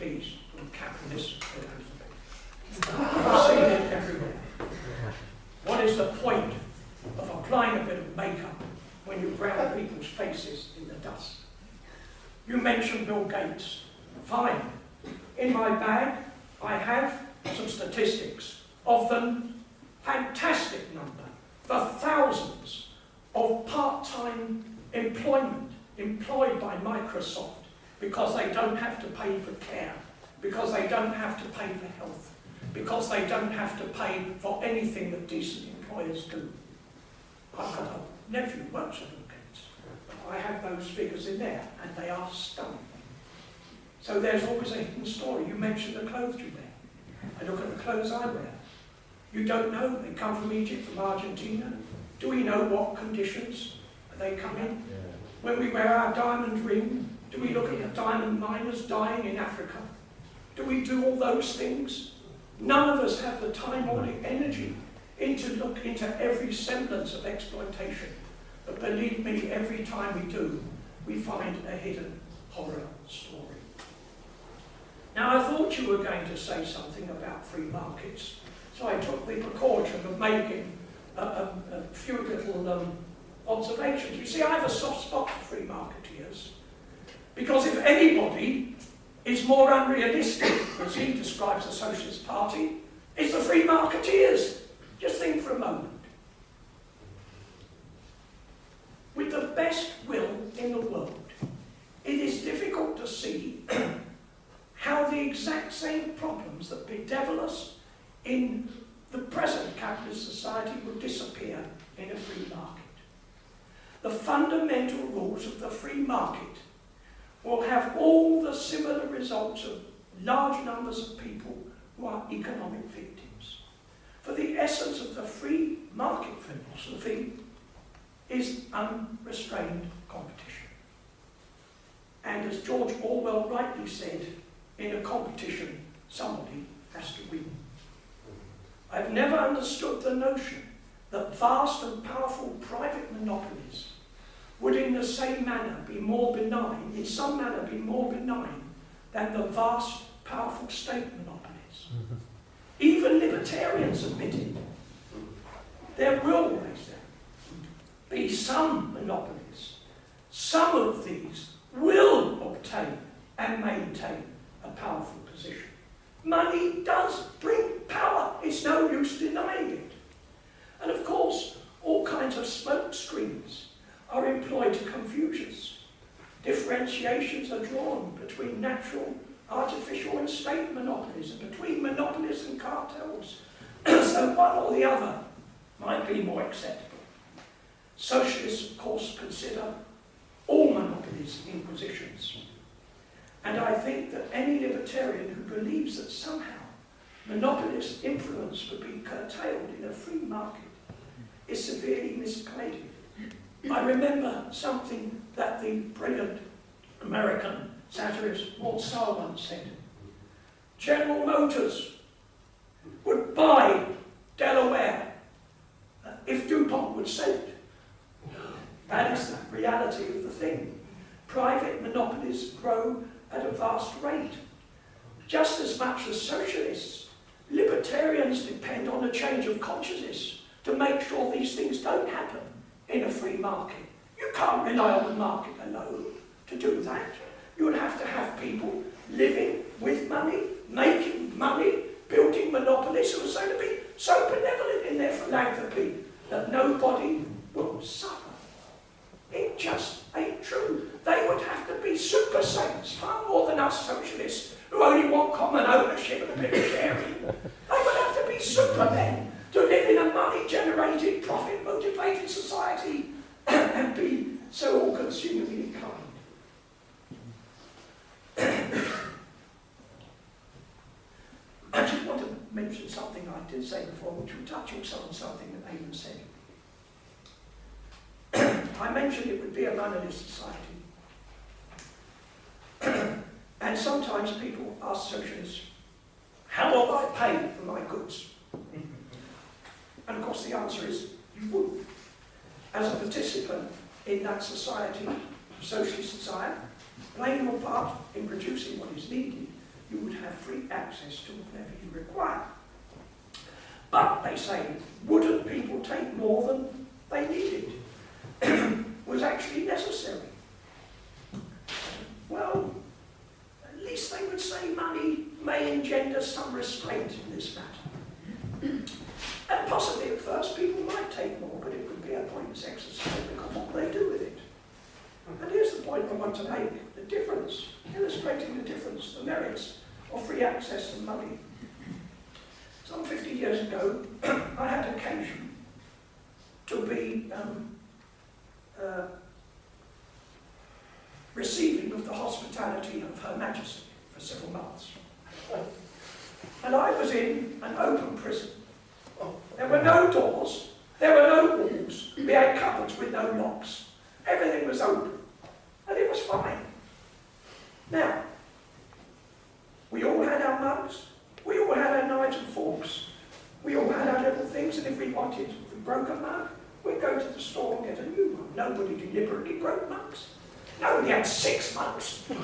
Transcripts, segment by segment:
please, from Capitalism. You've seen it everywhere. What is the point of applying a bit of makeup when you brown people's faces in the dust? You mentioned Bill Gates. Fine. In my bag, I have some statistics of the fantastic number, the thousands of part-time employed by Microsoft because they don't have to pay for care, because they don't have to pay for health, because they don't have to pay for anything that decent employers do. I've got a nephew who works at Bill Gates. I have those figures in there, and they are stunning. So there's always a hidden story. You mentioned the clothes you wear. I look at the clothes I wear. You don't know. They come from Egypt, from Argentina. Do we know what conditions they come in? When we wear our diamond ring, do we look at the diamond miners dying in Africa? Do we do all those things? None of us have the time or the energy to look into every semblance of exploitation. But believe me, every time we do, we find a hidden horror story. Now, I thought you were going to say something about free markets, so I took the precaution of making a few little observations. You see, I have a soft spot for free marketeers, because if anybody is more unrealistic, as he describes the Socialist Party, it's the free marketeers. Just think for a moment. With the best will in the world, it is difficult to see how the exact same problems that bedevil us in the present capitalist society will disappear in a free market. The fundamental rules of the free market will have all the similar results of large numbers of people who are economic victims. For the essence of the free market philosophy is unrestrained competition. And as George Orwell rightly said, in a competition, somebody has to win. I've never understood the notion that vast and powerful private monopolies would in the same manner be more benign, in some manner be more benign than the vast, powerful state monopolies. Even libertarians admit it. There will always be some monopolies. Some of these will obtain and maintain a powerful position. Money does bring power. It's no use denying it. And of course, all kinds of smoke screens are employed to confuse us. Differentiations are drawn between natural, artificial and state monopolies, and between monopolies and cartels. So one or the other might be more acceptable. Socialists, of course, consider all monopolies inquisitions. And I think that any libertarian who believes that somehow monopolist influence would be curtailed in a free market is severely misguided. I remember something that the brilliant American satirist Walt Saar once said. General Motors would buy Delaware if DuPont would sell it. That is the reality of the thing. Private monopolies grow at a vast rate. Just as much as socialists, libertarians depend on a change of consciousness to make sure these things don't happen in a free market. You can't rely on the market alone to do that. You would have to have people living with money, making money, building monopolies who are so to be so benevolent in their philanthropy that nobody will suffer. It just ain't true. They would have to be super saints, far more than us socialists who only want common ownership and a bit of sharing. They would have to be supermen to live in a money-generated, profit-motivated society and be so all-consumingly kind. I just want to mention something I did say before, which will touch also on something that Eamonn said. I mentioned it would be a moneyless society. And sometimes people ask socialists, how will I pay for my goods? And of course the answer is, you wouldn't. As a participant in that society, socialist society, playing your part in producing what is needed, you would have free access to whatever you require. But, they say, wouldn't people take more than they needed? Was actually necessary. Well, at least they would say money may engender some restraint in this matter. And possibly at first people might take more, but it would be a pointless exercise because what will they do with it? And here's the point I want to make, the difference, illustrating the difference, the merits of free access to money. Some 50 years ago, I had occasion to be receiving of the hospitality of Her Majesty for several months. And I was in an open prison. There were no doors, there were no walls, we had cupboards with no locks. Everything was open, and it was fine. Now, we all had our mugs, we all had our knives and forks, we all had our little things, and if we broke a mug, we'd go to the store and get a new one. Nobody deliberately broke mugs. Nobody had 6 mugs, 12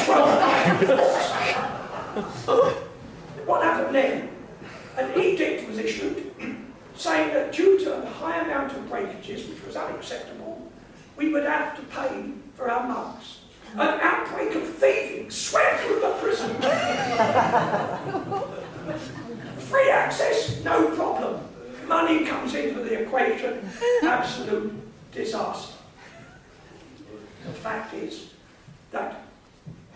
knives and forks. What happened then? An edict was issued saying that due to the high amount of breakages, which was unacceptable, we would have to pay for our mugs. An outbreak of thieving swept through the prison. Free access, no problem. Money comes into the equation, absolute disaster. The fact is that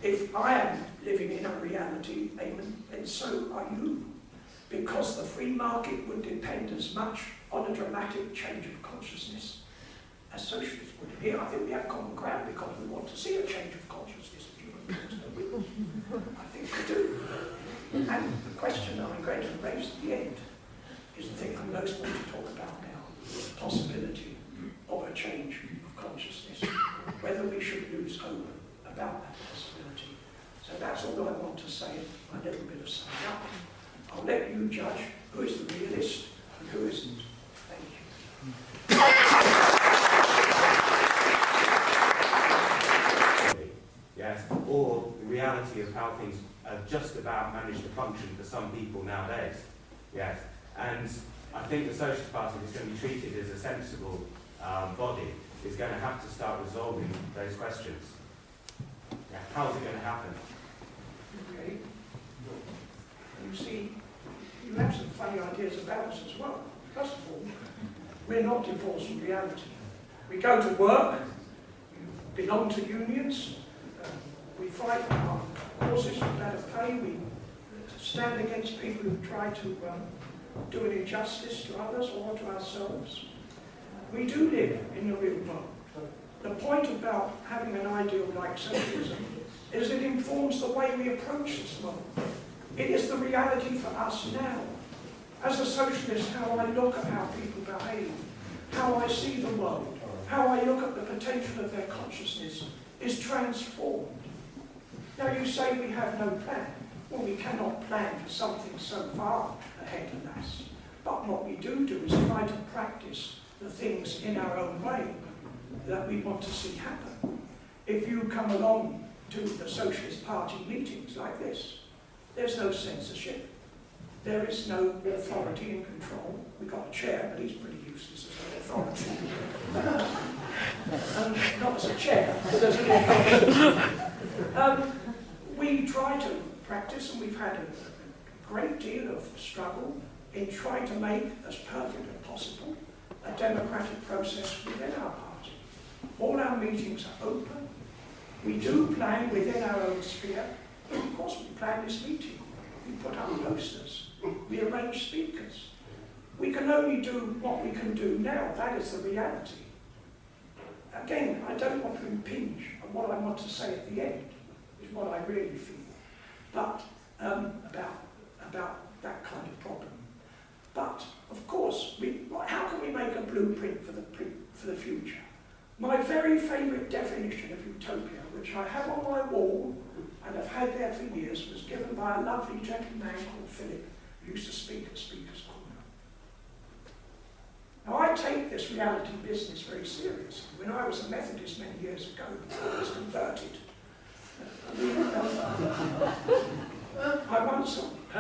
if I am living in a reality, Eamonn, then so are you. Because the free market would depend as much on a dramatic change of consciousness as socialists would. Here, I think we have common ground because we want to see a change of consciousness of human beings, don't we? I think we do. And the question I'm going to raise at the end is the thing I most want to talk about now, the possibility of a change of consciousness, whether we should lose hope about that possibility. So that's all I want to say, a little bit of summing up. I'll let you judge who is the realist and who isn't. Thank you. Yes, or the reality of how things just about manage to function for some people nowadays. Yes, and I think the Socialist Party, if it's going to be treated as a sensible body, is going to have to start resolving those questions. Yeah, how is it going to happen? Okay. You see, you have some funny ideas about us as well. First of all, we're not divorced from reality. We go to work, we belong to unions, we fight our causes for better pay, we stand against people who try to do an injustice to others or to ourselves. We do live in the real world. The point about having an ideal like socialism is it informs the way we approach this world. It is the reality for us now. As a socialist, how I look at how people behave, how I see the world, how I look at the potential of their consciousness is transformed. Now you say we have no plan. Well, we cannot plan for something so far ahead of us. But what we do is try to practice the things in our own way that we want to see happen. If you come along to the Socialist Party meetings like this, there's no censorship. There is no authority and control. We've got a chair, but he's pretty useless as an authority. Not as a chair, but as an authority. We try to practice, and we've had a great deal of struggle in trying to make as perfect as possible a democratic process within our party. All our meetings are open. We do plan within our own sphere. Of course, we plan this meeting. We put up posters. We arrange speakers. We can only do what we can do now. That is the reality. Again, I don't want to impinge on what I want to say at the end, is what I really feel, but about that kind of problem. But, of course, how can we make a blueprint for the future? My very favourite definition of utopia, which I have on my wall and have had there for years, was given by a lovely gentleman called Philip, who used to speak at Speaker's Corner. Now, I take this reality business very seriously. When I was a Methodist many years ago, before I was converted,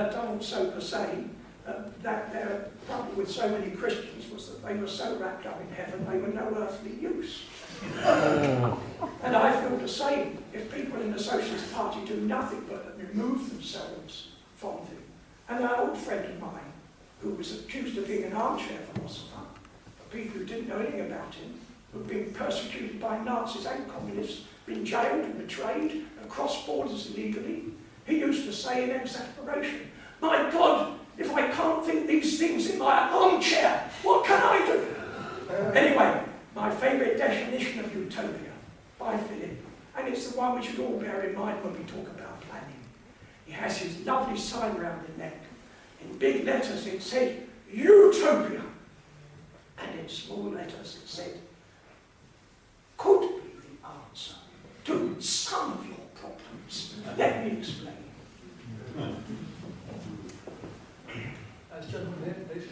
Donald Soper say that their problem with so many Christians was that they were so wrapped up in heaven they were no earthly use. And I feel the same. If people in the Socialist Party do nothing but remove themselves from them. And an old friend of mine, who was accused of being an armchair philosopher, for people who didn't know anything about him, who'd been persecuted by Nazis and communists, been jailed and betrayed, and crossed borders illegally, he used to say in exasperation, "My God, if I can't think these things in my armchair, what can I do?" Anyway, my favourite definition of utopia, by Philip, and it's the one we should all bear in mind when we talk about planning. He has his lovely sign round the neck. In big letters it said, "Utopia." And in small letters it said, "Could be the answer to some of your problems." Let me explain. Gentleman here, please.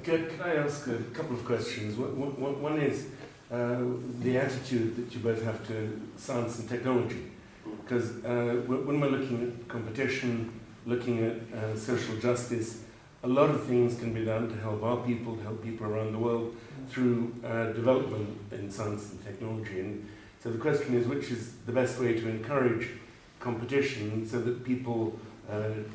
Can I ask a couple of questions? One is the attitude that you both have to science and technology. Because when we're looking at competition, looking at social justice, a lot of things can be done to help our people, to help people around the world through development in science and technology. And so the question is, which is the best way to encourage competition so that people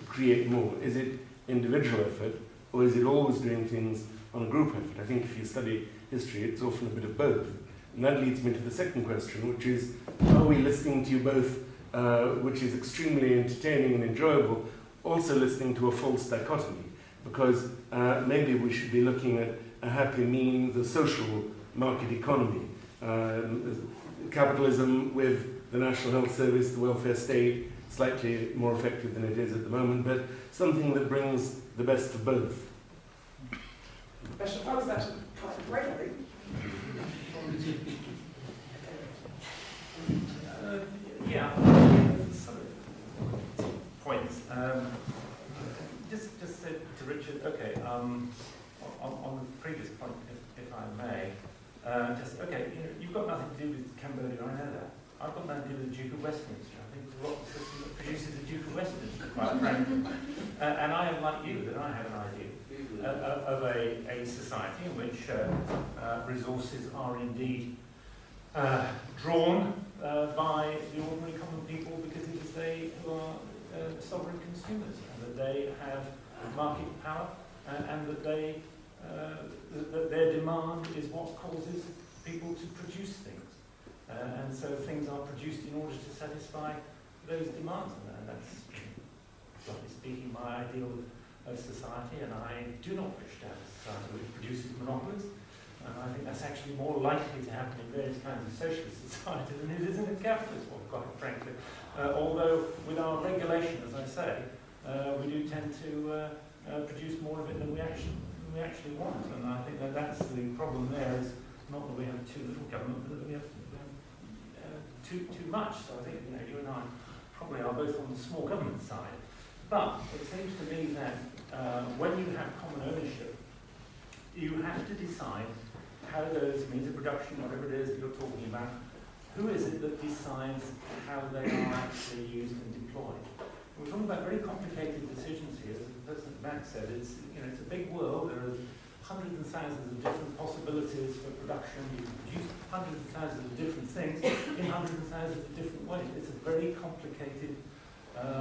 create more? Is it individual effort, or is it always doing things on a group effort? I think if you study history, it's often a bit of both. And that leads me to the second question, which is, are we listening to you both, which is extremely entertaining and enjoyable, also listening to a false dichotomy? Because maybe we should be looking at a happy mean, the social market economy, capitalism with the National Health Service, the welfare state, slightly more effective than it is at the moment, but something that brings the best of both. I suppose that's a kind of rhetoric. Some points. Just said to Richard, okay, on the previous point, if I may, you've got nothing to do with Cambodia, I know that. I've got nothing to do with the Duke of Westminster. I think it's a rotten system that produces the Duke of Westminster, quite frankly. And I am like you, that I have an idea of a society in which resources are indeed drawn by the ordinary common people because it is they who are sovereign consumers, and that they have market power, and that that their demand is what causes people to produce things. And so things are produced in order to satisfy those demands, and that's, roughly speaking, my ideal of society, and I do not wish to have a society which produces monopolies. And I think that's actually more likely to happen in various kinds of socialist society than it is in a capitalist one, quite frankly. Although with our regulation, as I say, we do tend to produce more of it than we actually want. And I think that's the problem there, is not that we have too little government, but that we have too much. So I think you and I probably are both on the small government side. But it seems to me that when you have common ownership, you have to decide how those means of production, whatever it is that you're talking about, who is it that decides how they are actually used and deployed? We're talking about very complicated decisions here. As the person at the back said, it's a big world. There are hundreds and thousands of different possibilities for production. You can produce hundreds of thousands of different things in hundreds of thousands of different ways. It's a very complicated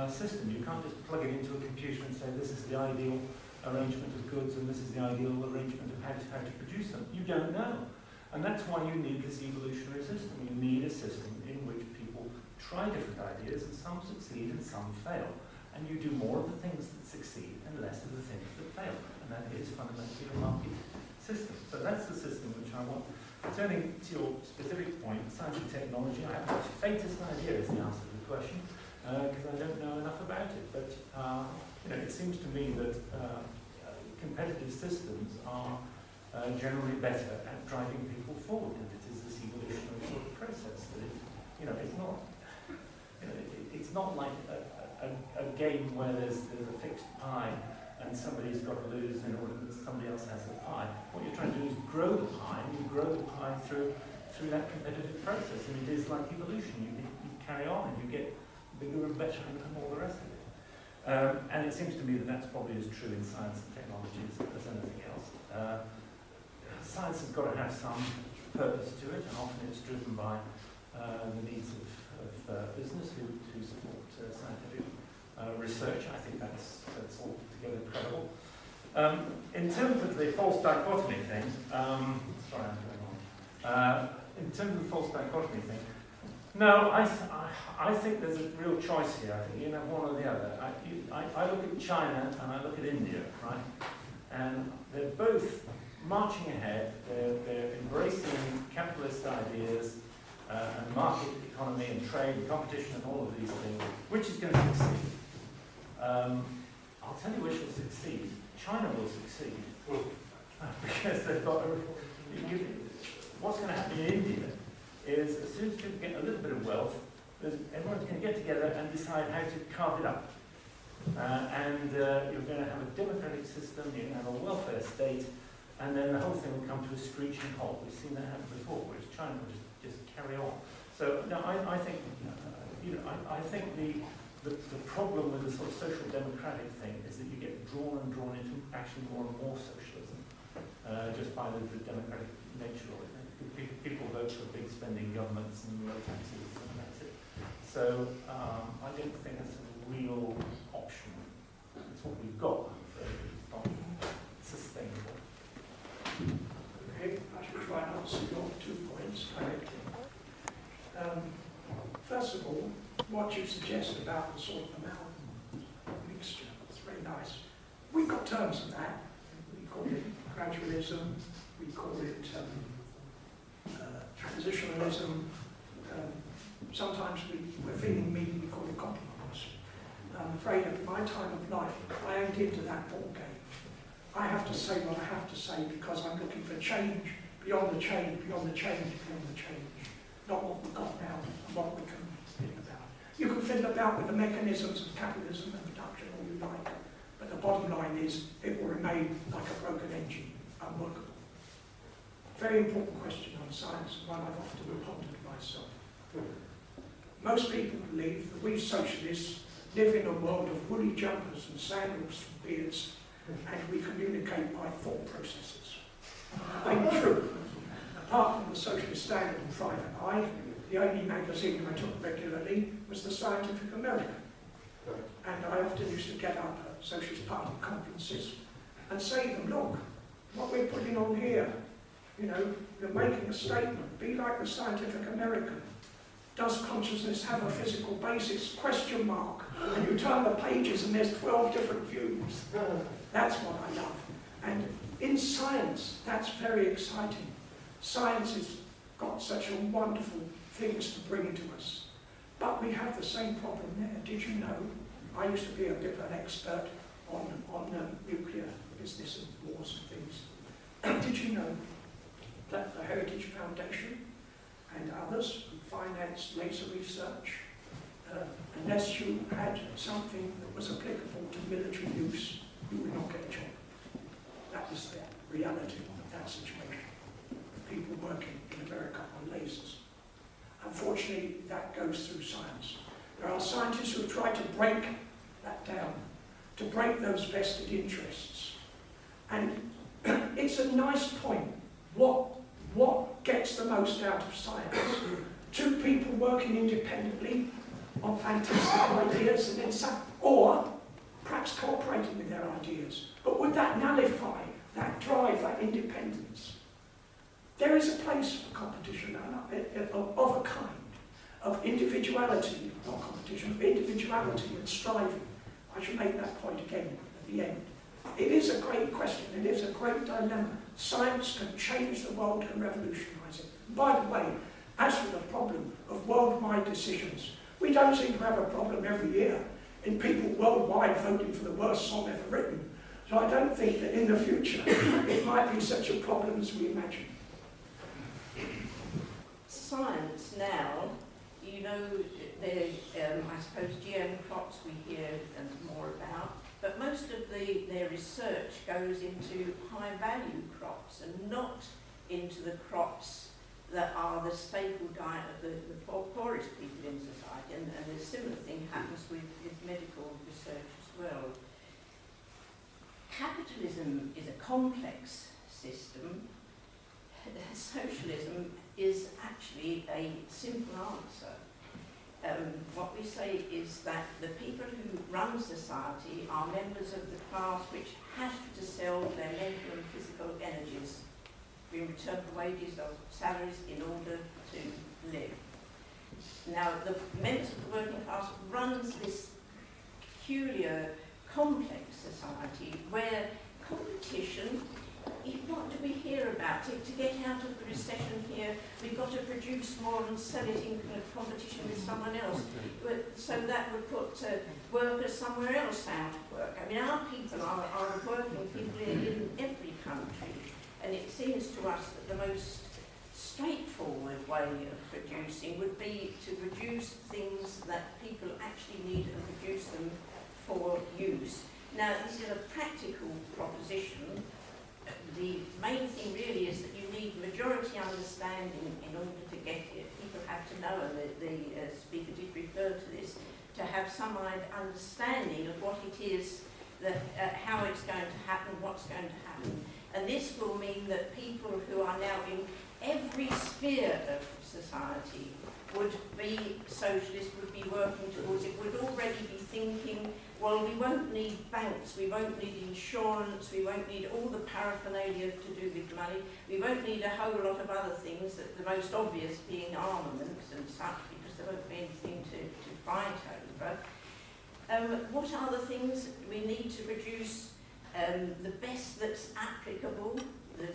system. You can't just plug it into a computer and say this is the ideal arrangement of goods and this is the ideal arrangement of how to produce them. You don't know. And that's why you need this evolutionary system. You need a system in which people try different ideas, and some succeed and some fail. And you do more of the things that succeed and less of the things that fail. And that is fundamentally a market system. So that's the system which I want. Turning to your specific point, science and technology, I have the faintest idea is the answer to the question, because I don't know enough about it. But it seems to me that competitive systems are generally better at driving people forward, and it is this evolutionary sort of process that it's not like a game where there's a fixed pie and somebody's got to lose in order that somebody else has the pie. What you're trying to do is grow the pie, and you grow the pie through that competitive process, and it is like evolution. You carry on and you get bigger and better and all the rest of it. And it seems to me that that's probably as true in science and technology as anything else. Science has got to have some purpose to it, and often it's driven by the needs of business who support scientific research. I think that's altogether credible. In terms of the false dichotomy thing, sorry, I'm going on. In terms of the false dichotomy thing, no, I think there's a real choice here. I think you have one or the other. I look at China and I look at India, right? And they're both marching ahead. They're embracing capitalist ideas and market economy and trade and competition and all of these things. Which is going to succeed? I'll tell you which will succeed. China will succeed. Because they've got what's going to happen in India is as soon as people get a little bit of wealth, everyone's going to get together and decide how to carve it up. You're going to have a democratic system, you're going to have a welfare state, and then the whole thing will come to a screeching halt. We've seen that happen before, whereas China will just carry on. So no, I think I think the problem with the sort of social democratic thing is that you get drawn into actually more and more socialism just by the democratic nature of it. People vote for big spending governments and low taxes, and that's it. So I don't think that's a real option. It's what we've got, I'm afraid, it's not sustainable. Okay, I should try and answer your 2 points correctly. First of all, what you suggest about the sort of amalgam mixture, it's very nice. We've got terms for that. We call it gradualism, we call it transitionalism. Sometimes we're feeling mean, we call it compromise. I'm afraid at my time of life, I ain't into that ball game. I have to say what I have to say because I'm looking for change, beyond the change, beyond the change, beyond the change. Not what we've got now, and what we can fiddle about. You can fiddle about with the mechanisms of capitalism and production all you like, but the bottom line is it will remain like a broken engine, unworkable. Very important question on science, and one I've often pondered myself. Most people believe that we socialists live in a world of woolly jumpers and sandals and beards, and we communicate by thought processes. Ain't true. Apart from the Socialist Standard and Private Eye, the only magazine I took regularly was the Scientific American. And I often used to get up at Socialist Party conferences and say to them, look, what we're putting on here, you know, you're making a statement, be like the Scientific American. Does consciousness have a physical basis? Question mark. And you turn the pages and there's 12 different views. That's what I love. And in science, that's very exciting. Science has got such a wonderful things to bring to us. But we have the same problem there. Did you know? I used to be a bit of an expert on nuclear business and wars and things. Did you know that the Heritage Foundation and others who financed laser research, unless you had something that was applicable to military use, you would not get a job. That was the reality of that situation. People working in America on lasers. Unfortunately, that goes through science. There are scientists who have tried to break that down, to break those vested interests. And it's a nice point. What gets the most out of science? 2 people working independently on fantastic ideas and then some, or perhaps cooperating with their ideas. But would that nullify that drive, that independence? There is a place for competition of a kind, of individuality, not competition, of individuality and striving. I should make that point again at the end. It is a great question, it is a great dilemma. Science can change the world and revolutionise it. By the way, as for the problem of worldwide decisions, we don't seem to have a problem every year in people worldwide voting for the worst song ever written. So I don't think that in the future it might be such a problem as we imagine. Science now, you know, I suppose GM crops we hear more about, but most of their research goes into high-value crops and not into the crops that are the staple diet of the poorest people in society. And a similar thing happens with medical research as well. Capitalism is a complex system. Socialism is actually a simple answer. What we say is that the people who run society are members of the class which have to sell their mental and physical energies in return for wages or salaries in order to live. Now, the members of the working class runs this peculiar, complex society where competition, what do we hear about? To get out of the recession here, we've got to produce more and sell it in competition with someone else. So that would put workers somewhere else out of work. I mean, our people are working people in every country, and it seems to us that the most straightforward way of producing would be to produce things that people actually need and produce them for use. Now, this is a practical proposition. The main thing really is that you need majority understanding in order to get it. People have to know, and the speaker did refer to this, to have some understanding of what it is, that, how it's going to happen, what's going to happen. And this will mean that people who are now in every sphere of society would be socialist, would be working towards it, would already be thinking, well, we won't need banks, we won't need insurance, we won't need all the paraphernalia to do with money, we won't need a whole lot of other things, that the most obvious being armaments and such, because there won't be anything to fight over. What are the things we need to produce? The best that's applicable,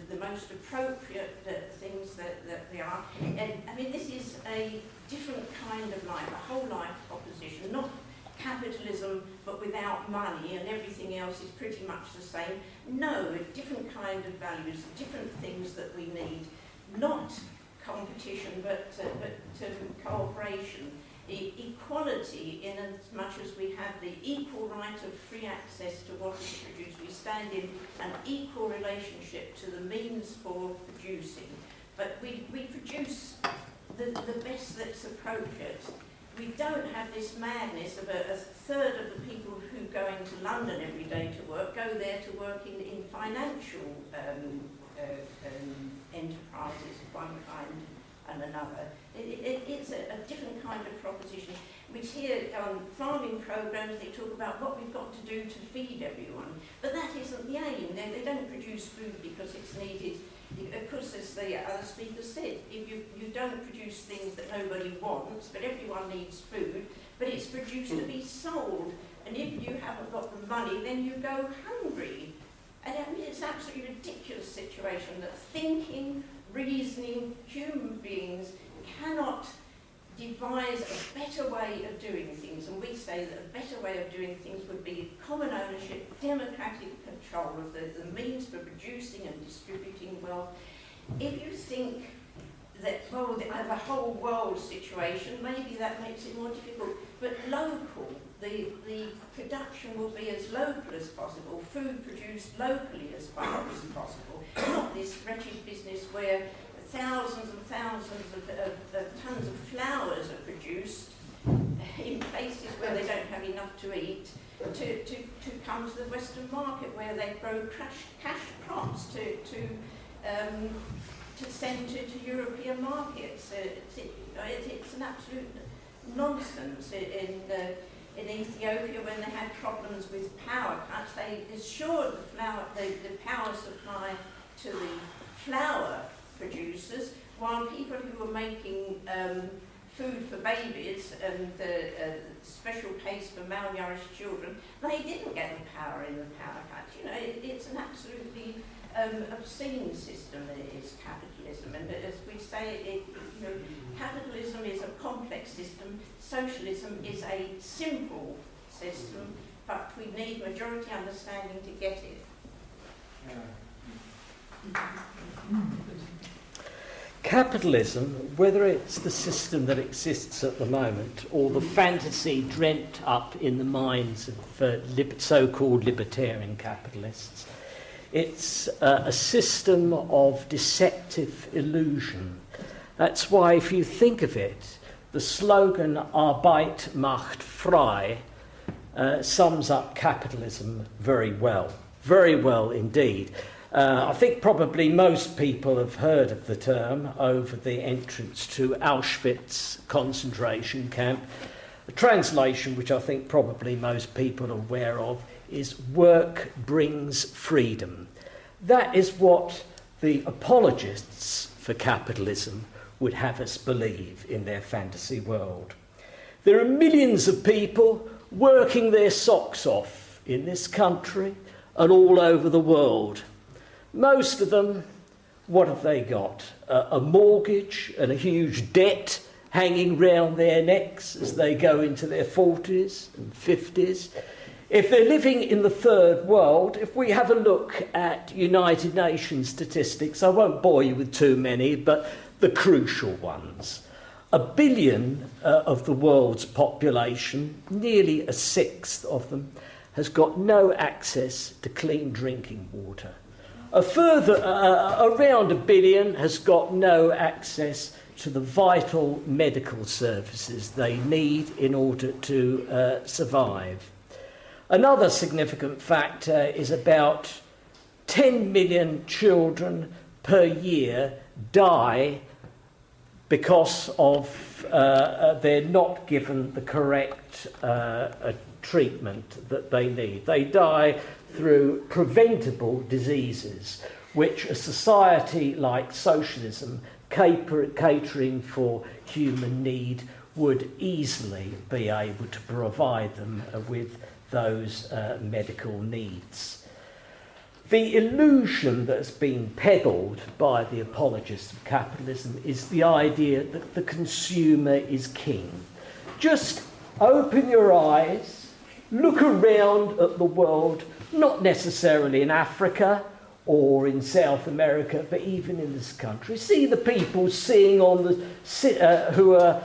the most appropriate things that they are. And I mean, this is a different kind of life, a whole life proposition, not capitalism but without money and everything else is pretty much the same. No, a different kind of values, different things that we need, not competition but cooperation. Equality, in as much as we have the equal right of free access to what is produced. We stand in an equal relationship to the means for producing. But we produce the best that's appropriate. We don't have this madness of a third of the people who go into London every day to work, go there to work in financial enterprises of one kind and another. It's a different kind of proposition. We hear on farming programs, they talk about what we've got to do to feed everyone, but that isn't the aim. They don't produce food because it's needed. Of course, as the other speaker said, if you don't produce things that nobody wants, but everyone needs food, but it's produced to be sold, and if you haven't got the money, then you go hungry. And I mean, it's an absolutely ridiculous situation that thinking, reasoning human beings cannot devise a better way of doing things, and we say that a better way of doing things would be common ownership, democratic control of the means for producing and distributing wealth. If you think that, well, the whole world situation, maybe that makes it more difficult, but local, the production will be as local as possible, food produced locally as far as possible, not this wretched business where thousands and thousands of tons of flowers are produced in places where they don't have enough to eat to come to the Western market where they grow cash crops to send to European markets. It's an absolute nonsense. In Ethiopia, when they had problems with power cuts, they assured the power supply to the flour producers, while people who were making food for babies and special case for malnourished children, they didn't get the power in the power cuts. You know, it's an absolutely obscene system that is capitalism. And as we say, capitalism is a complex system. Socialism is a simple system, but we need majority understanding to get it. Capitalism, whether it's the system that exists at the moment or the fantasy dreamt up in the minds of so-called libertarian capitalists, it's a system of deceptive illusion. That's why, if you think of it, the slogan Arbeit macht frei sums up capitalism very well indeed. I think probably most people have heard of the term over the entrance to Auschwitz concentration camp. The translation, which I think probably most people are aware of, is work brings freedom. That is what the apologists for capitalism would have us believe in their fantasy world. There are millions of people working their socks off in this country and all over the world. Most of them, what have they got? A mortgage and a huge debt hanging round their necks as they go into their 40s and 50s. If they're living in the third world, if we have a look at United Nations statistics, I won't bore you with too many, but the crucial ones. 1 billion of the world's population, nearly a sixth of them, has got no access to clean drinking water. A further, around 1 billion has got no access to the vital medical services they need in order to survive. Another significant factor is about 10 million children per year die because of they're not given the correct treatment that they need. They die through preventable diseases, which a society like socialism, catering for human need, would easily be able to provide them with those medical needs. The illusion that's been peddled by the apologists of capitalism is the idea that the consumer is king. Just open your eyes, look around at the world, not necessarily in Africa or in South America, but even in this country. See the people sitting on the who are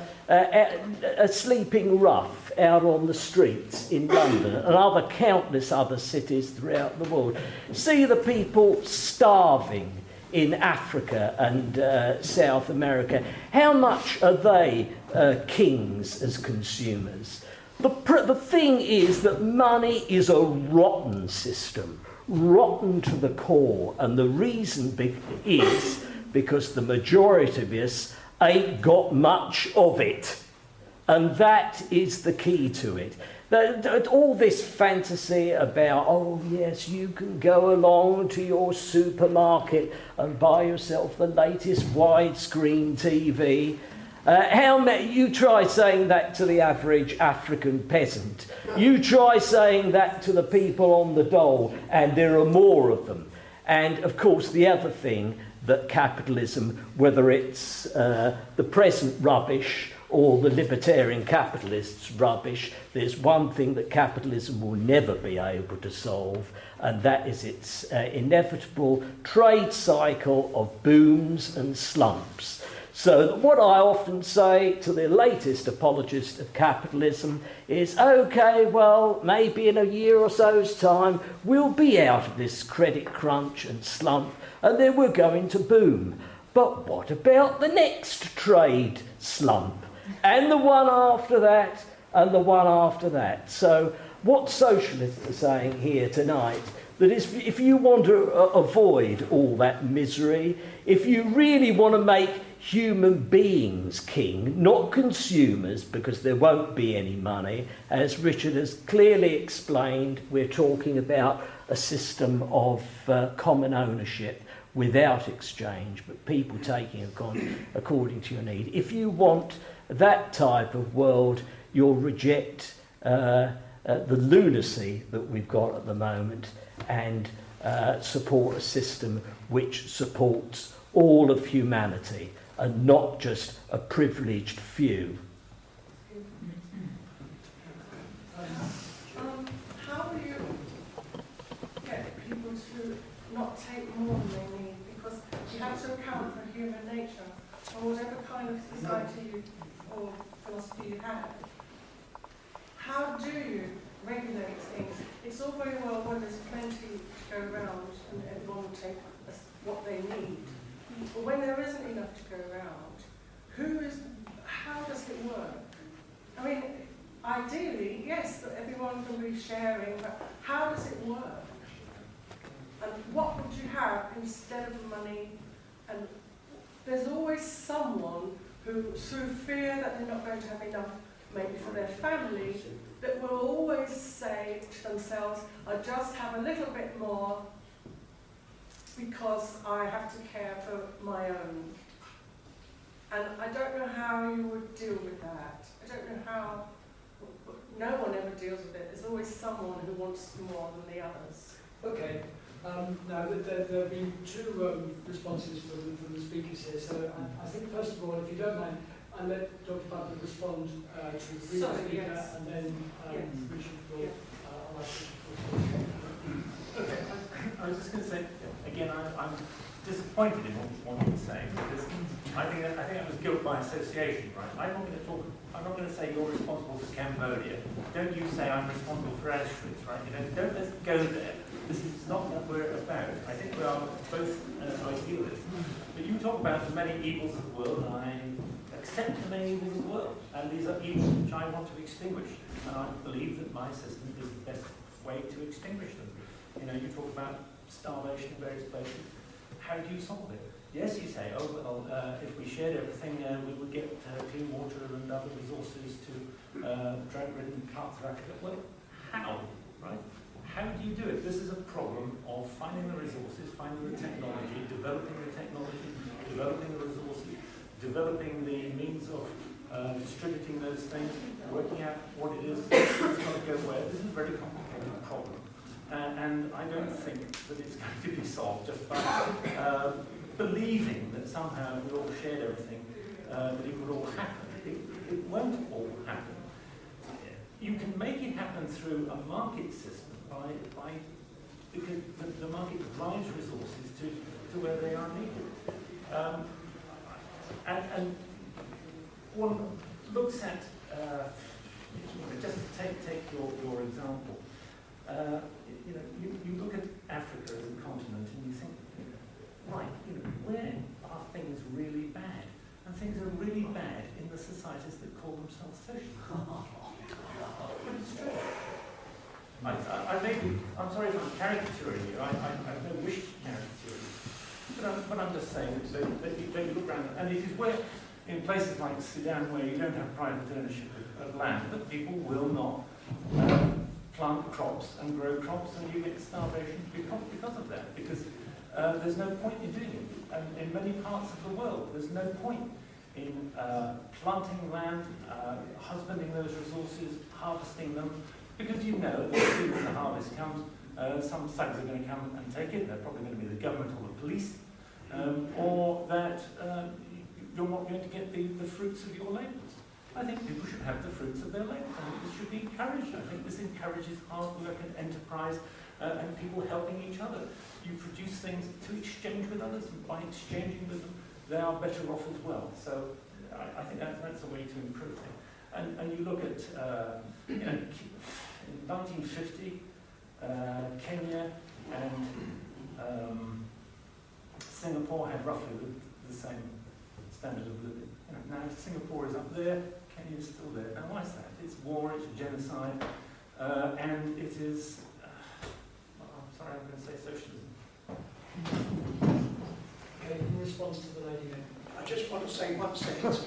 sleeping rough out on the streets in London and countless other cities throughout the world. See the people starving in Africa and South America. How much are they kings as consumers? The thing is that money is a rotten system, rotten to the core, and the reason is because the majority of us ain't got much of it. And that is the key to it. All this fantasy about, oh yes, you can go along to your supermarket and buy yourself the latest widescreen TV. You try saying that to the average African peasant. You try saying that to the people on the dole, and there are more of them. And of course, the other thing that capitalism, whether it's the present rubbish or the libertarian capitalists' rubbish, there's one thing that capitalism will never be able to solve, and that is its inevitable trade cycle of booms and slumps. So what I often say to the latest apologist of capitalism is, okay, well, maybe in a year or so's time, we'll be out of this credit crunch and slump, and then we're going to boom. But what about the next trade slump? And the one after that, and the one after that. So what socialists are saying here tonight, that if you want to avoid all that misery, if you really want to make human beings king, not consumers, because there won't be any money, as Richard has clearly explained, we're talking about a system of common ownership without exchange, but people taking according to your need. If you want that type of world, you'll reject the lunacy that we've got at the moment and support a system which supports all of humanity and not just a privileged few. How do you get people to not take more than they need? Because you have to account for human nature, or whatever kind of society or philosophy you have. How do you regulate things? It's all very well when there's plenty to go around and everyone will take what they need. But when there isn't enough to go around, how does it work? I mean, ideally, yes, that everyone can be sharing, but how does it work? And what would you have instead of money? And there's always someone who, through fear that they're not going to have enough maybe for their family, that will always say to themselves, I just have a little bit more because I have to care for my own. And I don't know how you would deal with that. I don't know how, no one ever deals with it. There's always someone who wants more than the others. Okay. Now, there have been two responses from the speakers here. So I think, first of all, if you don't mind, I'll let Dr. Butler respond to the previous speaker, yes. and then Richard will Okay, I was just going to say, again, I'm disappointed in what you're saying, because I think that was guilt by association, right? I'm not going to say you're responsible for Cambodia. Don't you say I'm responsible for Auschwitz, right? Don't let's go there. This is not what we're about. I think we are both idealists. But you talk about the many evils of the world, and I accept the many evils of the world. And these are evils which I want to extinguish. And I believe that my system is the best way to extinguish them. You talk about starvation in various places. How do you solve it? Yes, you say, oh, well, if we shared everything, we would get clean water and other resources to drought-ridden parts of Africa. Well, how, right? How do you do it? This is a problem of finding the resources, finding the technology, developing the resources, developing the means of distributing those things, working out what it is that's going to go where. This is a very complicated problem. And I don't think that it's going to be solved just by believing that somehow we all shared everything, that it would all happen. It won't all happen. You can make it happen through a market system because the market drives resources to where they are needed. And one looks at, just to take your example, you look at Africa as a continent and you think, right, where are things really bad? And things are really bad in the societies that call themselves socialist. But it's true. I'm sorry if I'm caricaturing you. I have no wish to caricature you. But I'm just saying that you look around, and it is where, in places like Sudan, where you don't have private ownership of land, that people will not plant crops and grow crops, and you get starvation because of that. Because there's no point in doing it. And in many parts of the world, there's no point in planting land, husbanding those resources, harvesting them, because that as soon as the harvest comes, some thugs are going to come and take it. They're probably going to be the government or the police, or that you're not going to get the fruits of your labours. I think people should have the fruits of their labour, and this should be encouraged. I think this encourages hard work and enterprise, and people helping each other. You produce things to exchange with others, and by exchanging with them, they are better off as well. So I think that's a way to improve things. And you look at, in 1950, Kenya and Singapore had roughly the same standard of living. Now Singapore is up there, Kenya is still there. Now why is that? It's war, it's genocide, and it is, I'm sorry, I'm going to say socialism. Okay, in response to the lady there. I just want to say one sentence.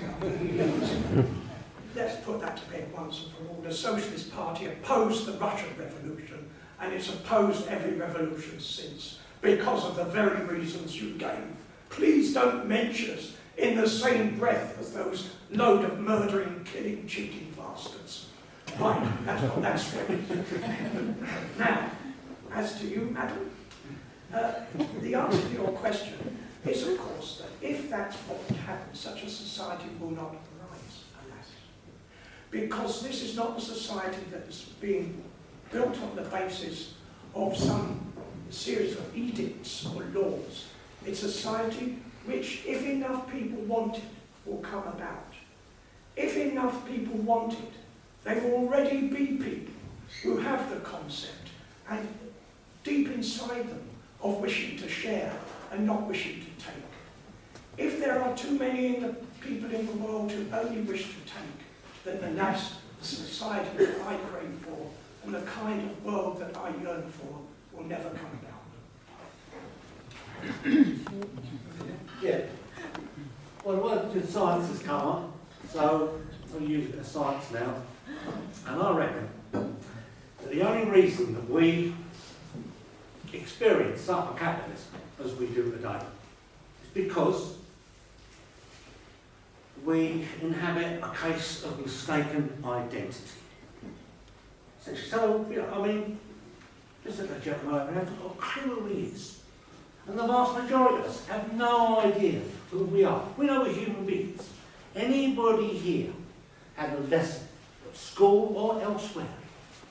Let's put that to bed once and for all. The Socialist Party opposed the Russian Revolution, and it's opposed every revolution since, because of the very reasons you gave. Please don't mention us in the same breath as those load of murdering, killing, cheating bastards. Right, that's what that's for. Now, as to you, madam, the answer to your question is, of course, that if that's what would happen, such a society will not arise, alas. Because this is not a society that is being built on the basis of some series of edicts or laws. It's a society which, if enough people want it, will come about. If enough people want it, there will already be people who have the concept and deep inside them of wishing to share and not wishing to take. If there are too many people in the world who only wish to take, then alas, society that I crave for and the kind of world that I yearn for will never come about. Yeah. Well, the word science has come up, so I'll use a bit of science now. And I reckon that the only reason that we experience suffer capitalism as we do today is because we inhabit a case of mistaken identity. So, you know, I mean, just at the gentleman over here, I've got a clue who he is. And the vast majority of us have no idea who we are. We know we're human beings. Anybody here had a lesson at school or elsewhere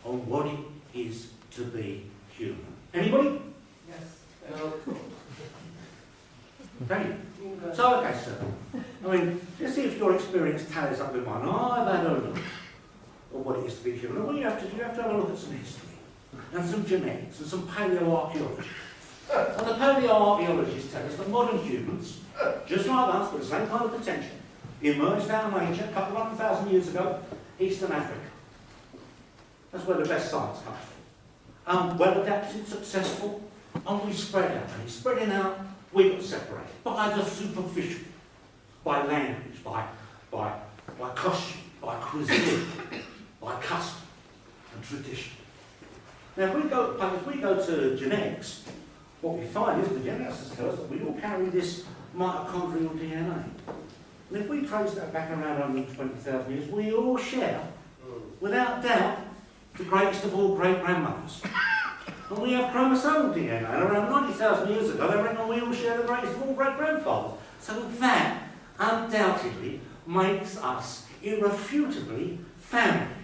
on what it is to be human? Anybody? Yes. Thank you. So, okay, sir. I mean, let's see if your experience tallies up with mine. I've had a look at what it is to be human. And what you have to do, you have to have a look at some history, and some genetics, and some paleoarchaeology. And the paleoarchaeologists tell us that modern humans, just like us, with the same kind of potential, emerged out of nature a couple of 100,000 years ago, Eastern Africa. That's where the best science comes from. Well adapted, successful, and we spread out. And spreading out, we got separated by the superficial, by language, by costume, by cuisine, by custom and tradition. Now, if we go to genetics, what we find is the geneticists tell us that we all carry this mitochondrial DNA. And if we trace that back around 120,000 years, we all share, without doubt, the greatest of all great-grandmothers. And we have chromosomal DNA. And around 90,000 years ago, they reckon we all share the greatest of all great-grandfathers. So that, undoubtedly, makes us irrefutably family.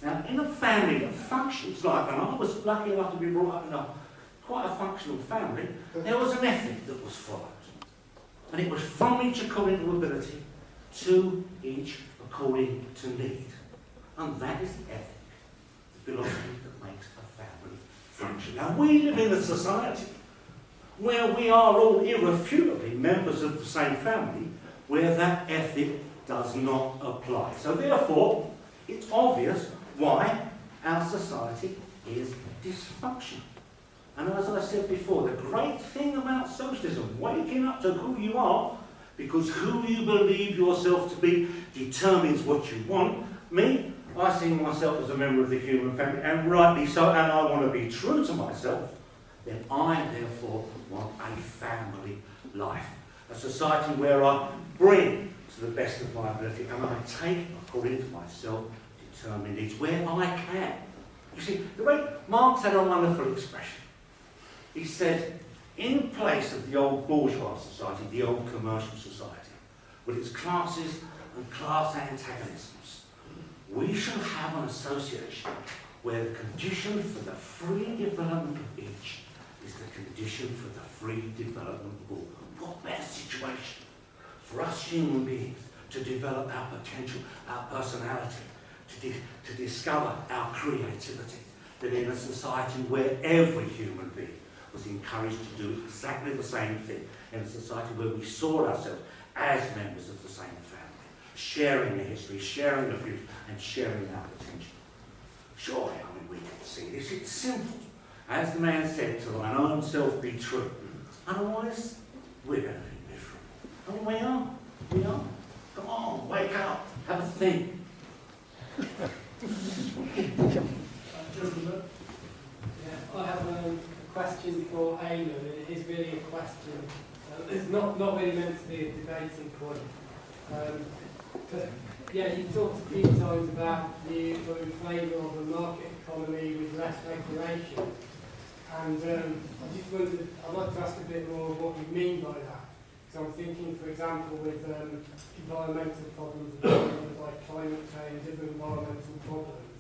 Now, in a family that functions like, and I was lucky enough to be brought up in quite a functional family, there was an ethic that was followed. And it was from each according to ability to each according to need. And that is the ethic, the philosophy that makes a family function. Now, we live in a society where we are all irrefutably members of the same family, where that ethic does not apply. So therefore, it's obvious why our society is dysfunctional. And as I said before, the great thing about socialism, waking up to who you are, because who you believe yourself to be determines what you want. Me, I see myself as a member of the human family, and rightly so, and I want to be true to myself, then I therefore want a family life. A society where I bring to the best of my ability, and I take according to myself determined needs, where I can. You see, the way Marx had a wonderful expression. He said, in place of the old bourgeois society, the old commercial society, with its classes and class antagonisms, we shall have an association where the condition for the free development of each is the condition for the free development of all. What better situation for us human beings to develop our potential, our personality, to discover our creativity, than in a society where every human being was encouraged to do exactly the same thing, in a society where we saw ourselves as members of the same family, sharing the history, sharing the future, and sharing our potential. Surely, I mean, we can see this. It's simple. As the man said, to thine own self be true. Otherwise, we're going to be miserable. And we are. We are. Come on, wake up. Have a think. I have a question for Eamonn, and it is really a question. It's not really meant to be a debating point. You talked a few times about you were in favour of a market economy with less regulation. And I just wondered, I'd like to ask a bit more of what you mean by that. So I'm thinking, for example, with environmental problems like climate change, other environmental problems.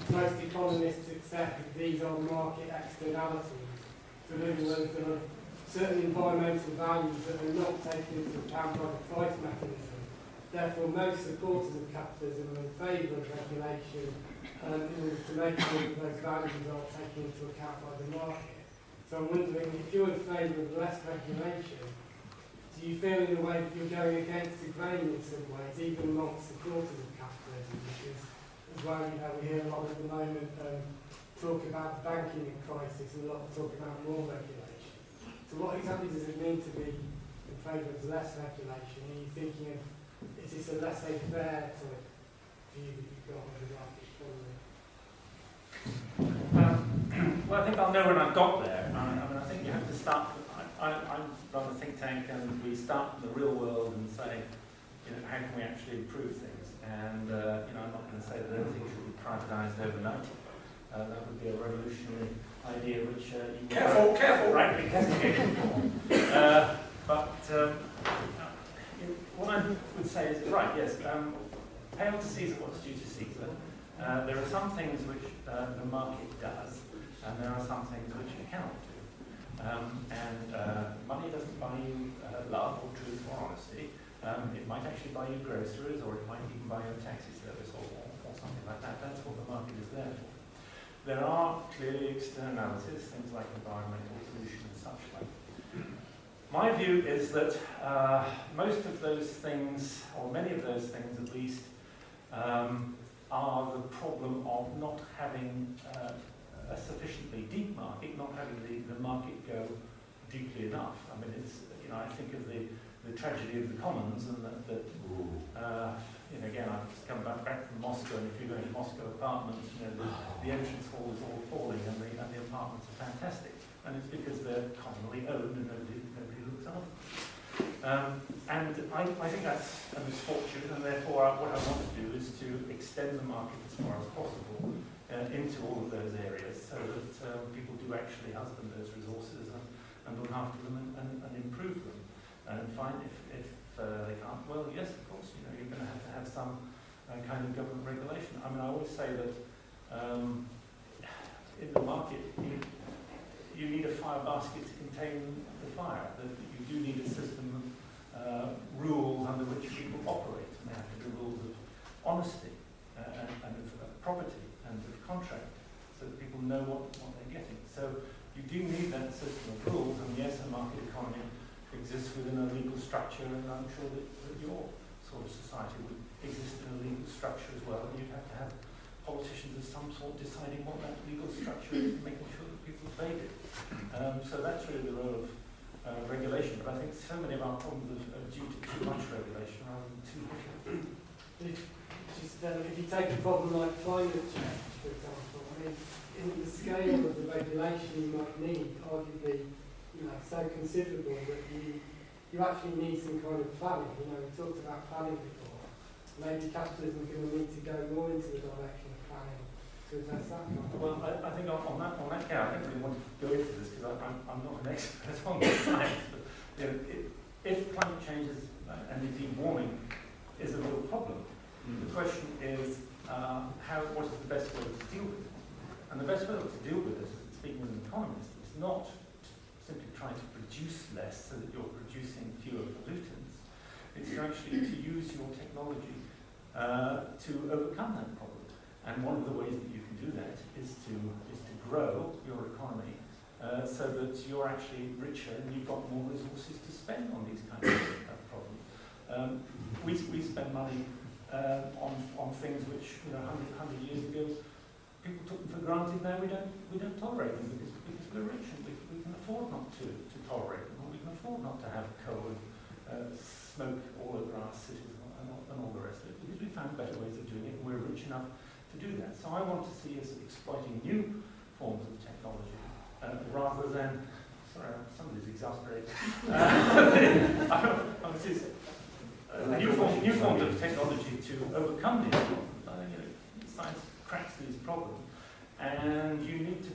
Most economists accept that these are market externalities. So in other words, there are certain environmental values that are not taken into account by the price mechanism. Therefore, most supporters of capitalism are in favour of regulation in order to make sure that those values are taken into account by the market. So I'm wondering, if you're in favour of less regulation, do you feel in a way that you're going against the grain in some ways, even amongst supporters of capitalism? Because as well, you know, we hear a lot at the moment talk about the banking crisis and a lot of talk about more regulation. So what exactly does it mean to be in favour of less regulation? Are you thinking of, is this a laissez-faire type view that you've got of the market economy? Well, I think I'll know when I've got there. I mean, I think you have to start. I run a think tank, and we start from the real world and say, you know, how can we actually improve things? And you know, I'm not going to say that everything should be privatised overnight. That would be a revolutionary idea, which you careful, rightly castigate but what I would say is right. Yes, pay to Caesar what's due to Caesar. There are some things which the market does, and there are some things which it cannot do. Money doesn't buy you love or truth or honesty. It might actually buy you groceries, or it might even buy you a taxi service or something like that. That's what the market is there for. There are clearly externalities, things like environmental pollution and such like. My view is that most of those things, or many of those things at least, are the problem of not having a sufficiently deep market, not having the market go deeply enough. I mean, it's, you know, I think of the tragedy of the commons, and that you know, again, I've just come back from Moscow, and if you go to Moscow apartments, you know, the entrance hall is all falling, and the apartments are fantastic, and it's because they're commonly owned and nobody looks after them. And I think that's a misfortune, and therefore what I want to do is to extend the market as far as possible into all of those areas, so that people do actually husband those resources and look after them and improve them. And find if they can't, well, yes, of course, you know, you're going to have some kind of government regulation. I mean, I always say that in the market, you need a fire basket to contain the fire. That you do need a system of rules under which people operate. And there have to be rules of honesty and of property and of contract, so that people know what they're getting. So you do need that system of rules, and yes, a market economy exists within a legal structure, and I'm sure that your sort of society would exist in a legal structure as well, and you'd have to have politicians of some sort deciding what that legal structure is and making sure that people obeyed it. So that's really the role of regulation, but I think so many of our problems are due to too much regulation rather than too little. If you take a problem like climate change, for example, I mean, in the scale of the regulation you might need, arguably, you know, so considerable that you actually need some kind of planning. You know, we talked about planning before. Maybe capitalism is going to need to go more into the direction of planning to address that kind of. Well, I think on that count, I don't really want to go into this because I'm not an expert on the science. But you know, if climate change is, and indeed warming is a real problem, the question is what is the best way to deal with it? And the best way to deal with it, speaking as an economist, is not simply trying to produce less so that you're producing fewer pollutants. It's actually to use your technology to overcome that problem. And one of the ways that you can do that is to grow your economy so that you're actually richer and you've got more resources to spend on these kinds of problems. We spend money on things which, you know, 100 years ago people took them for granted. Now we don't tolerate them because we're rich and we can afford not to tolerate them, or we can afford not to have coal and smoke all over our cities and all the rest of it, because we found better ways of doing it, and we're rich enough to do that. So I want to see us exploiting new forms of technology rather than, sorry, somebody's exasperated. New forms of technology to overcome these problems. You know, science cracks these problems, and you need to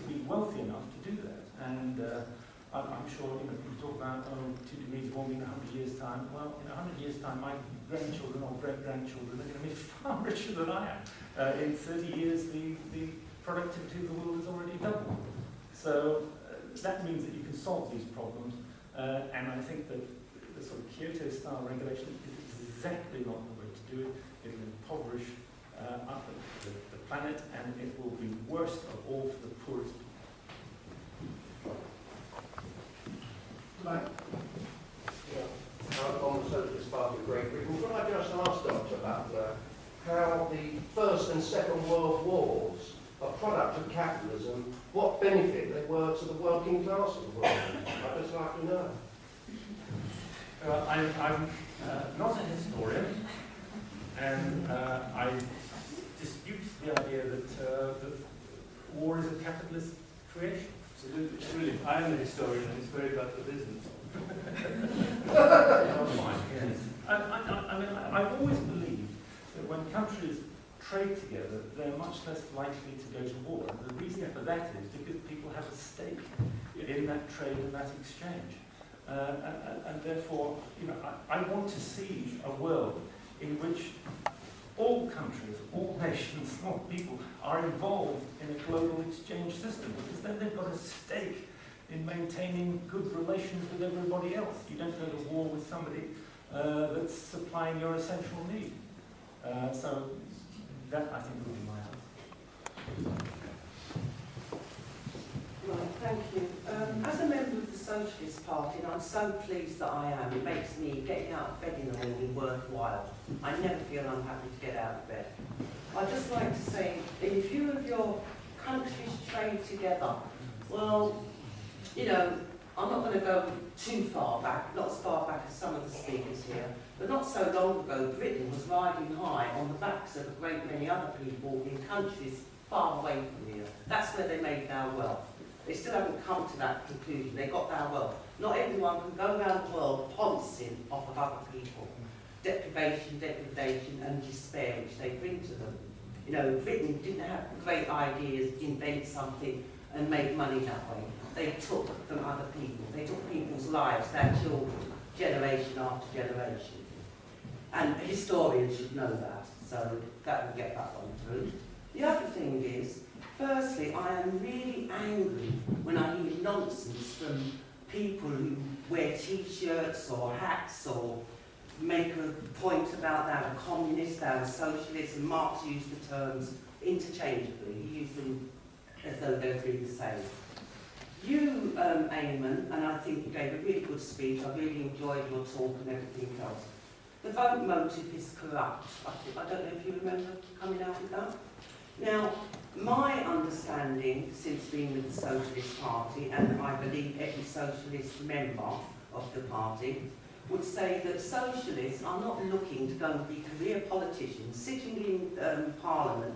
be wealthy enough to do that. And I'm sure, you know, people talk about 2 degrees warming in 100 years' time. Well, in 100 years' time, my grandchildren or great-grandchildren are going to be far richer than I am. In 30 years, the productivity of the world is already doubled. So that means that you can solve these problems, and I think that the sort of Kyoto-style regulation is exactly not the way to do it. It will impoverish the planet, and it will be worst of all for the poorest people. Right. Yeah, First and Second World Wars, a product of capitalism, what benefit they were to the working class of the world? I'd just like to know. I'm not a historian, and I dispute the idea that war is a capitalist creation. It's really, I am a historian and it's very bad for business. Yes. I've always believed that when countries trade together, they're much less likely to go to war. And the reason for that is because people have a stake in that trade and that exchange. And therefore, I want to see a world in which all countries, all nations, all people are involved in a global exchange system, because then they've got a stake in maintaining good relations with everybody else. You don't go to war with somebody that's supplying your essential need. So that, I think, would be my answer. Right, thank you. As a member of the Socialist Party, and I'm so pleased that I am, it makes me getting out of bed in the morning worthwhile. I never feel unhappy to get out of bed. I'd just like to say, in view of your countries trade together, well, I'm not going to go too far back, not as far back as some of the speakers here, but not so long ago, Britain was riding high on the backs of a great many other people in countries far away from here. That's where they made their wealth. They still haven't come to that conclusion. They got their wealth. Not everyone can go around the world pouncing off of other people. Deprivation, degradation and despair which they bring to them. Britain didn't have great ideas, invent something and make money that way. They took from other people. They took people's lives, their children, generation after generation. And historians should know that, so that will get that one through. The other thing is, firstly, I am really angry when I hear nonsense from people who wear t-shirts or hats or make a point about they're a communist, they're a socialist, and Marx used the terms interchangeably. He used them as though they're really the same. You, Eamonn, and I think you gave a really good speech. I really enjoyed your talk and everything else. The vote motive is corrupt. I don't know if you remember coming out with that. Now, my understanding since being with the Socialist Party, and I believe every Socialist member of the party, would say that Socialists are not looking to go and be career politicians, sitting in Parliament,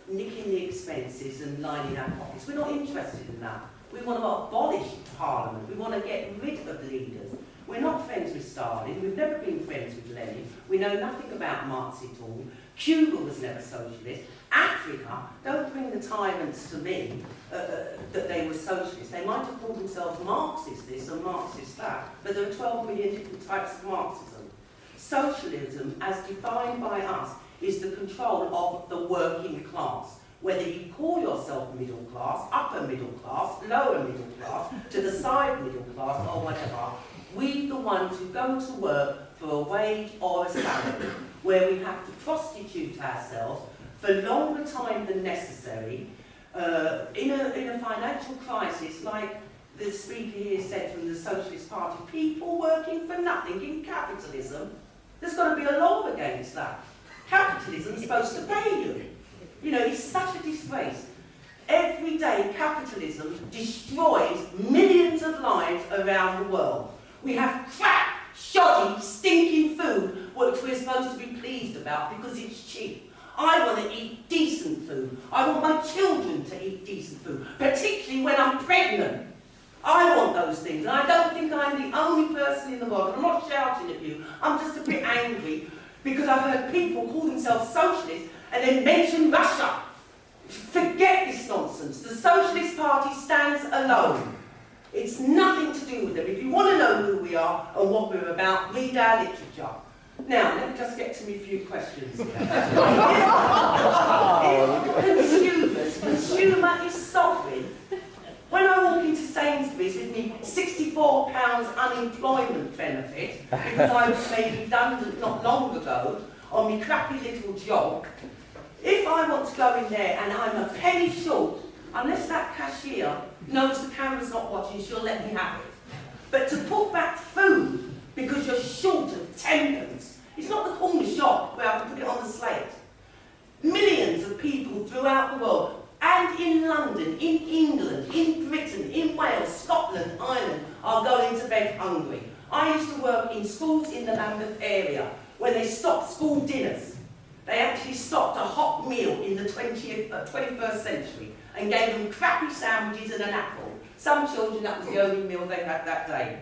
nicking the expenses and lining our pockets. We're not interested in that. We want to abolish Parliament. We want to get rid of leaders. We're not friends with Stalin. We've never been friends with Lenin. We know nothing about Marx at all. Cuba was never socialist. Africa, don't bring the tyrants to me that they were socialists. They might have called themselves Marxist this or Marxist that, but there are 12 million different types of Marxism. Socialism, as defined by us, is the control of the working class. Whether you call yourself middle class, upper middle class, lower middle class, to the side middle class or whatever, we the ones who go to work for a wage or a salary, where we have to prostitute ourselves for longer time than necessary, in a financial crisis like the speaker here said from the Socialist Party, people working for nothing in capitalism. There's got to be a law against that. Capitalism is supposed to pay you. It's such a disgrace. Every day capitalism destroys millions of lives around the world. We have crap, shoddy, stinking food which we're supposed to be pleased about because it's cheap. I want to eat decent food. I want my children to eat decent food, particularly when I'm pregnant. I want those things, and I don't think I'm the only person in the world. I'm not shouting at you. I'm just a bit angry because I've heard people call themselves socialists and then mention Russia. Forget this nonsense. The Socialist Party stands alone. It's nothing to do with them. If you want to know who we are and what we're about, read our literature. Now, let me just get to me a few questions here. If consumer is sovereign, when I walk into Sainsbury's with me £64 unemployment benefit, because I was made redundant not long ago on my crappy little job, if I want to go in there and I'm a penny short, unless that cashier knows the camera's not watching, she'll let me have it. But to put back food because you're short of 10pence, it's not the corner shop where I can put it on the slate. Millions of people throughout the world, and in London, in England, in Britain, in Wales, Scotland, Ireland, are going to bed hungry. I used to work in schools in the Lambeth area when they stopped school dinners. They actually stopped a hot meal in the 21st century and gave them crappy sandwiches and an apple. Some children, that was the only meal they had that day.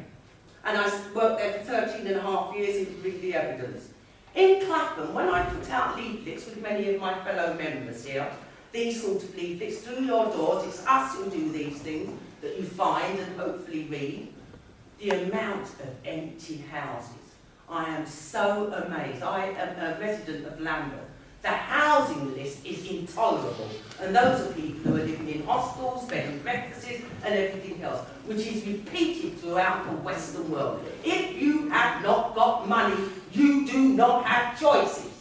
And I worked there for 13 and a half years and could read the evidence. In Clapham, when I put out leaflets with many of my fellow members here, these sort of leaflets through your doors, it's us who do these things that you find and hopefully read, the amount of empty houses. I am so amazed. I am a resident of Lambeth. The housing list is intolerable, and those are people who are living in hostels, bed and breakfasts, and everything else, which is repeated throughout the Western world. If you have not got money, you do not have choices.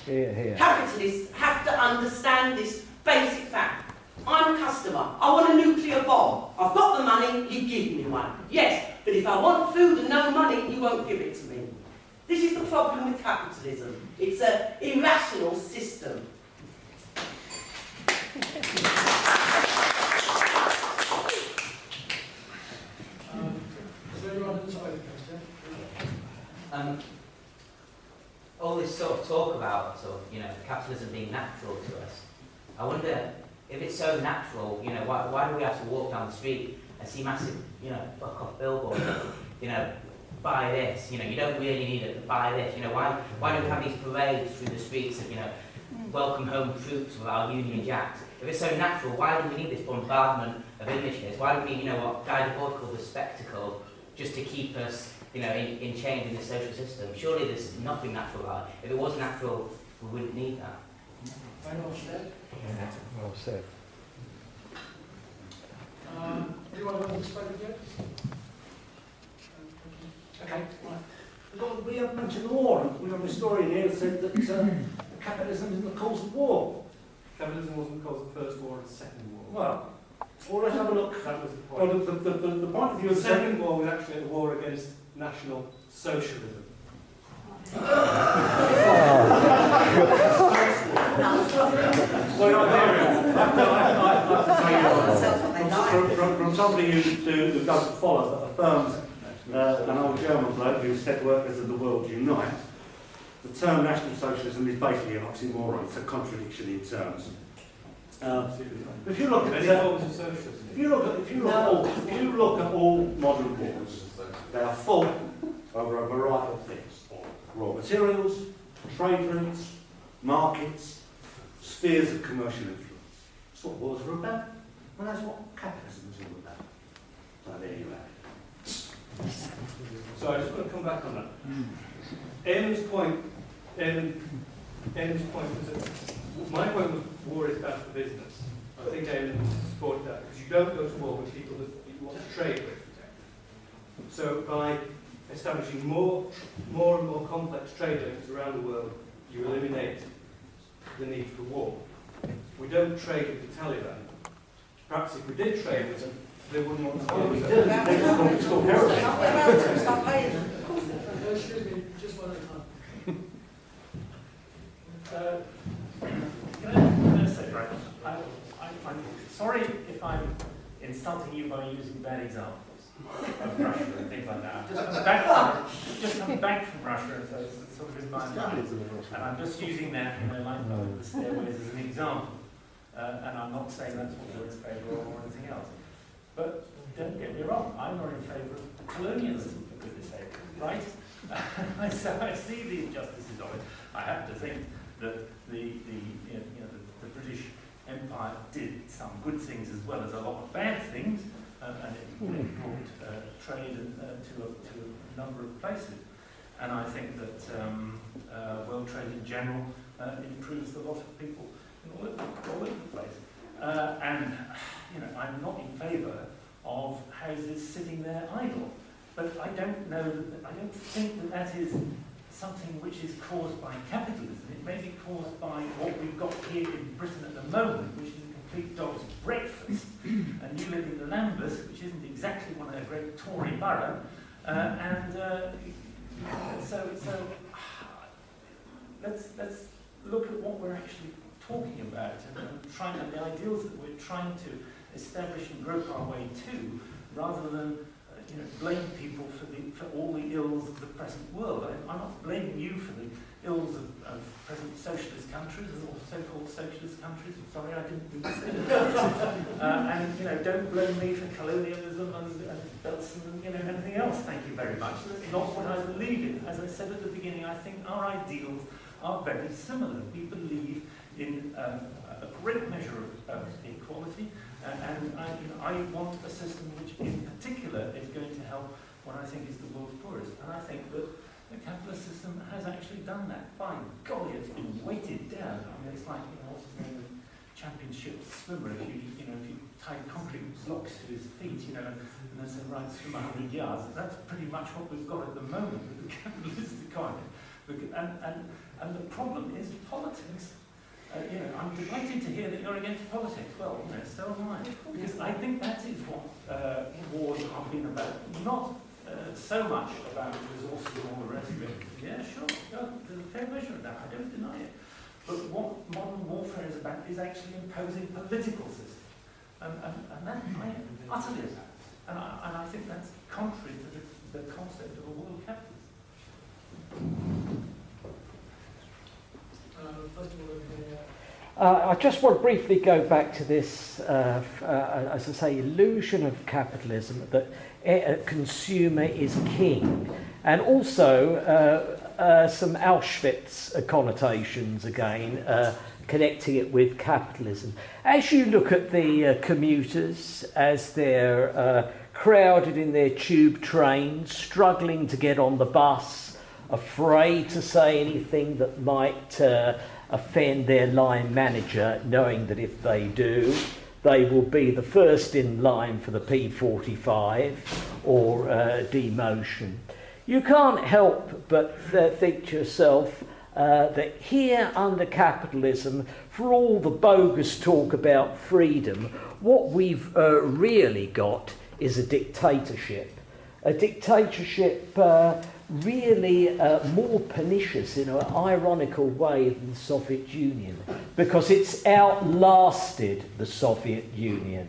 Capitalists have to understand this basic fact. I'm a customer. I want a nuclear bomb. I've got the money, you give me one. Yes, but if I want food and no money, you won't give it to me. This is the problem with capitalism. It's an irrational system. All this sort of talk about capitalism being natural to us. I wonder if it's so natural, why do we have to walk down the street and see massive, fuck off billboards, buy this, you don't really need it, but buy this, why do we have these parades through the streets of, welcome home troops with our Union Jacks? If it's so natural, why do we need this bombardment of images? Why do we, guide a board called The Spectacle, just to keep us, in chains in the social system? Surely there's nothing natural about it. If it was natural, we wouldn't need that. Very well said. Yeah, well said. Anyone want to speak again? Okay, right. Look, we have mentioned war, and we have a historian here that said that capitalism isn't the cause of war. Capitalism wasn't the cause of the First War and the Second War. Well, let's have a look. That was the point. Well, the point of view The of Second War was actually a war against National Socialism. From somebody who doesn't follow, that affirms an old German bloke who said workers of the world unite, the term National Socialism is basically an oxymoron. It's a contradiction in terms. If you look at if you look at all modern wars, they are fought over a variety of things: raw materials, trade routes, markets, spheres of commercial influence. That's what wars are about, and that's what capitalism is all about. So there you have it. So I just want to come back on that. Eamonn's point was that my point was war is bad for business. I think Eamon supported that because you don't go to war with people that you want to trade with. So by establishing more and more complex trade links around the world, you eliminate the need for war. We don't trade with the Taliban. Perhaps if we did trade with them, they wouldn't want to Well, we do did. that. They just want to stop heroin. Stop paying them. Excuse me, just one at a time. Can I say, right, I'm sorry if I'm insulting you by using bad examples of Russia and things like that. I've just come back from Russia, so it's sort of in my mind. And I'm just using that, like the stairways as an example. And I'm not saying that's what we're in favour of or anything else. But don't get me wrong, I'm not in favour of colonialism, for goodness sake, right? So I see the injustices of it. I have to think that the British Empire did some good things as well as a lot of bad things, and it brought trade to a number of places. And I think that world trade in general improves the lot of people all over the place. And I'm not in favour of houses sitting there idle. But I don't think that is something which is caused by capitalism. It may be caused by what we've got here in Britain at the moment, which is a complete dog's breakfast. And you live in Lambeth, which isn't exactly one of a great Tory borough. So let's look at what we're actually talking about and the ideals that we're trying to establish and grope our way to, rather than blame people for all the ills of the present world. I'm not blaming you for the ills of present socialist countries or so-called socialist countries. Sorry, I didn't mean to say that. And don't blame me for colonialism and Belsen and anything else. Thank you very much. That's not what I believe in. As I said at the beginning, I think our ideals are very similar. We believe in a great measure of equality. And I want a system which in particular is going to help what I think is the world's poorest. And I think that the capitalist system has actually done that. By golly, it's been weighted down. I mean, it's like, what's his name, the championship swimmer, if you tie concrete blocks to his feet, and then say, right, swim 100 yards. That's pretty much what we've got at the moment with the capitalist economy. And the problem is politics. I'm delighted to hear that you're against politics. Well, so am I. Because I think that is what wars have been about. Not so much about resources and all the rest of it. Yeah, sure, there's a fair measure of that. I don't deny it. But what modern warfare is about is actually imposing political systems. And that I utterly about. And I think that's contrary to the concept of a world capitalism. First of all, I just want to briefly go back to this, as I say, illusion of capitalism, that a consumer is king, and also some Auschwitz connotations again, connecting it with capitalism. As you look at the commuters, as they're crowded in their tube trains, struggling to get on the bus, afraid to say anything that might offend their line manager, knowing that if they do, they will be the first in line for the P45 or demotion. You can't help but think to yourself that here under capitalism, for all the bogus talk about freedom, what we've really got is a dictatorship. A dictatorship really more pernicious in an ironical way than the Soviet Union, because it's outlasted the Soviet Union.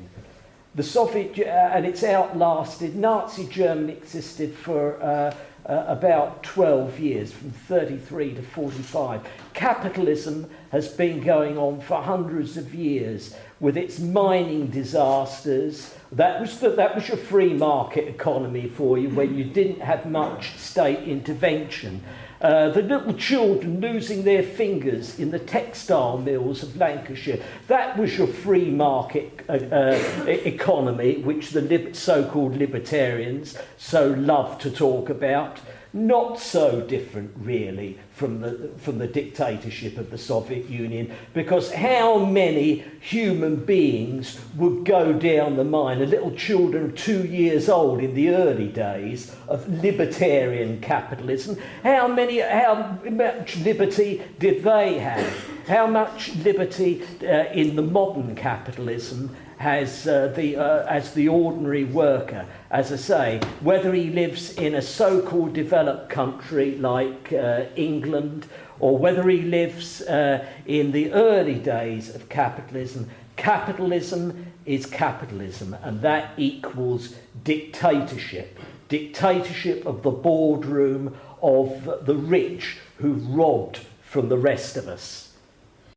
And it's outlasted. Nazi Germany existed for about 12 years, from 33 to 45. Capitalism has been going on for hundreds of years with its mining disasters. That was your free market economy for you, when you didn't have much state intervention. The little children losing their fingers in the textile mills of Lancashire, that was your free market economy, which the so-called libertarians so love to talk about. Not so different, really, from the dictatorship of the Soviet Union, because how many human beings would go down the mine, little children of 2 years old in the early days of libertarian capitalism? How much liberty did they have? How much liberty in the modern capitalism has as the ordinary worker? As I say, whether he lives in a so-called developed country like England, or whether he lives in the early days of capitalism, capitalism is capitalism, and that equals dictatorship. Dictatorship of the boardroom, of the rich who've robbed from the rest of us.